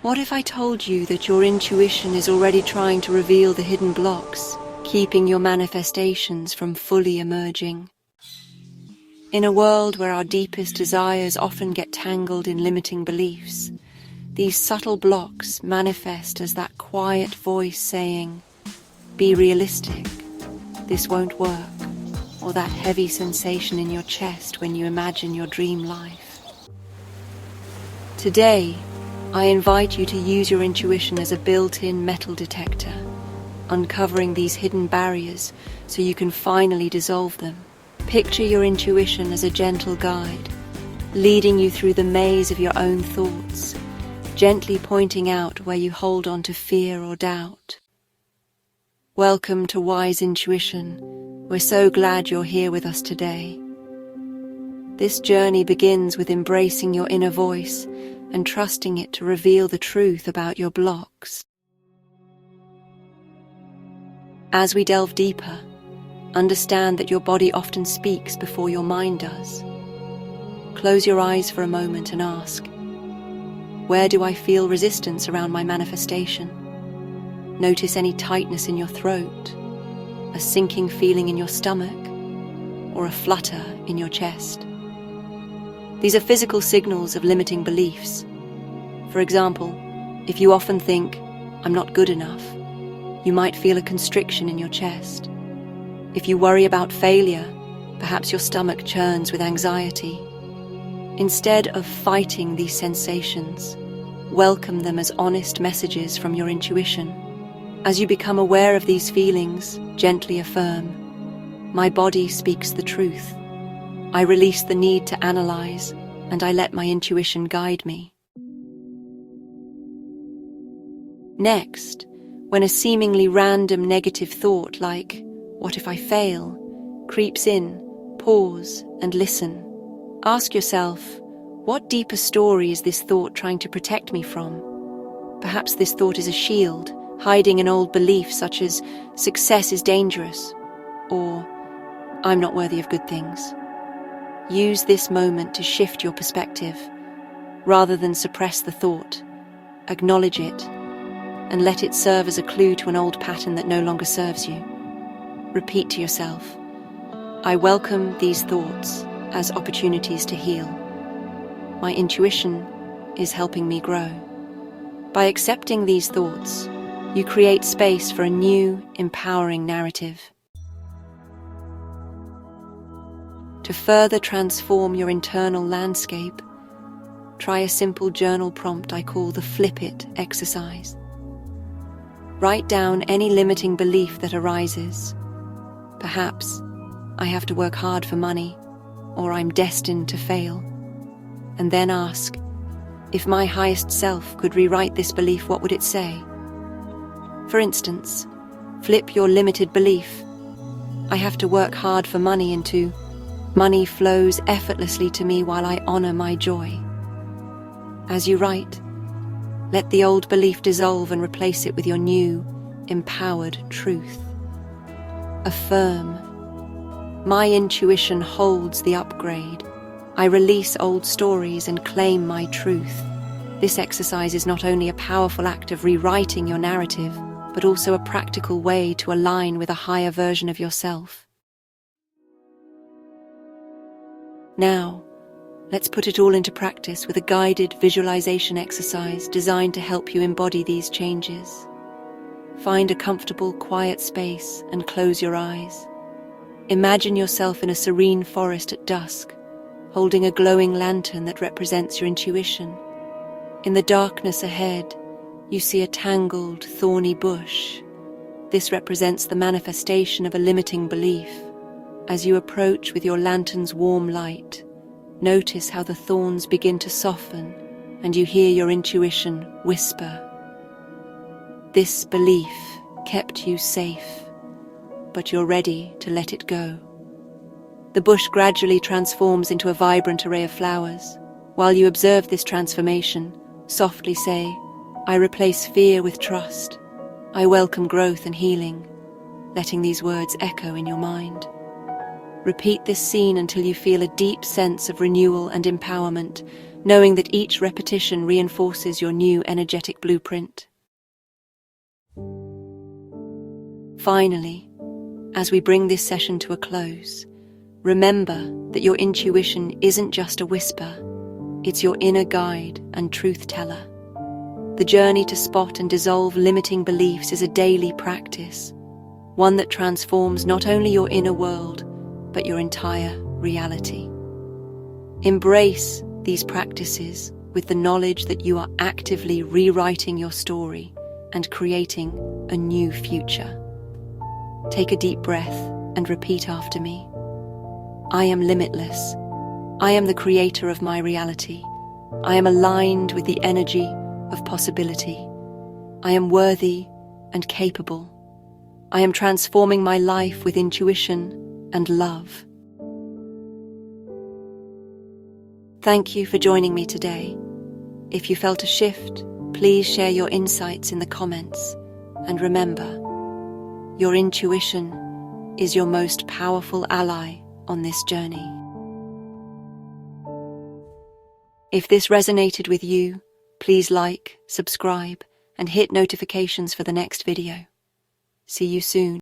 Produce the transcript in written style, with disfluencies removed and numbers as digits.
What if I told you that your intuition is already trying to reveal the hidden blocks, keeping your manifestations from fully emerging? In a world where our deepest desires often get tangled in limiting beliefs, these subtle blocks manifest as that quiet voice saying, "Be realistic, this won't work," or that heavy sensation in your chest when you imagine your dream life. Today, I invite you to use your intuition as a built-in metal detector, uncovering these hidden barriers so you can finally dissolve them. Picture your intuition as a gentle guide, leading you through the maze of your own thoughts, gently pointing out where you hold on to fear or doubt. Welcome to Wise Intuition. We're so glad you're here with us today. This journey begins with embracing your inner voice and trusting it to reveal the truth about your blocks. As we delve deeper, understand that your body often speaks before your mind does. Close your eyes for a moment and ask, where do I feel resistance around my manifestation? Notice any tightness in your throat, a sinking feeling in your stomach, or a flutter in your chest. These are physical signals of limiting beliefs. For example, if you often think, "I'm not good enough," you might feel a constriction in your chest. If you worry about failure, perhaps your stomach churns with anxiety. Instead of fighting these sensations, welcome them as honest messages from your intuition. As you become aware of these feelings, gently affirm, "My body speaks the truth. I release the need to analyze, and I let my intuition guide me." Next, when a seemingly random negative thought like, "What if I fail?" creeps in, pause and listen. Ask yourself, what deeper story is this thought trying to protect me from? Perhaps this thought is a shield, hiding an old belief such as, "Success is dangerous," or "I'm not worthy of good things." Use this moment to shift your perspective. Rather than suppress the thought, acknowledge it, and let it serve as a clue to an old pattern that no longer serves you. Repeat to yourself, "I welcome these thoughts as opportunities to heal. My intuition is helping me grow." By accepting these thoughts, you create space for a new, empowering narrative. To further transform your internal landscape, try a simple journal prompt I call the Flip It exercise. Write down any limiting belief that arises. Perhaps, "I have to work hard for money," or "I'm destined to fail." And then ask, if my highest self could rewrite this belief, what would it say? For instance, flip your limited belief, "I have to work hard for money," into, "Money flows effortlessly to me while I honor my joy." As you write, let the old belief dissolve and replace it with your new, empowered truth. Affirm, "My intuition holds the upgrade. I release old stories and claim my truth." This exercise is not only a powerful act of rewriting your narrative, but also a practical way to align with a higher version of yourself. Now, let's put it all into practice with a guided visualization exercise designed to help you embody these changes. Find a comfortable, quiet space and close your eyes. Imagine yourself in a serene forest at dusk, holding a glowing lantern that represents your intuition. In the darkness ahead, you see a tangled, thorny bush. This represents the manifestation of a limiting belief. As you approach with your lantern's warm light, notice how the thorns begin to soften and you hear your intuition whisper. This belief kept you safe, but you're ready to let it go. The bush gradually transforms into a vibrant array of flowers. While you observe this transformation, softly say, "I replace fear with trust. I welcome growth and healing," letting these words echo in your mind. Repeat this scene until you feel a deep sense of renewal and empowerment, knowing that each repetition reinforces your new energetic blueprint. Finally, as we bring this session to a close, remember that your intuition isn't just a whisper, it's your inner guide and truth teller. The journey to spot and dissolve limiting beliefs is a daily practice, one that transforms not only your inner world, but your entire reality. Embrace these practices with the knowledge that you are actively rewriting your story and creating a new future. Take a deep breath and repeat after me. I am limitless. I am the creator of my reality. I am aligned with the energy of possibility. I am worthy and capable. I am transforming my life with intuition and love. Thank you for joining me today. If you felt a shift, please share your insights in the comments. And remember, your intuition is your most powerful ally on this journey. If this resonated with you, please like, subscribe, and hit notifications for the next video. See you soon.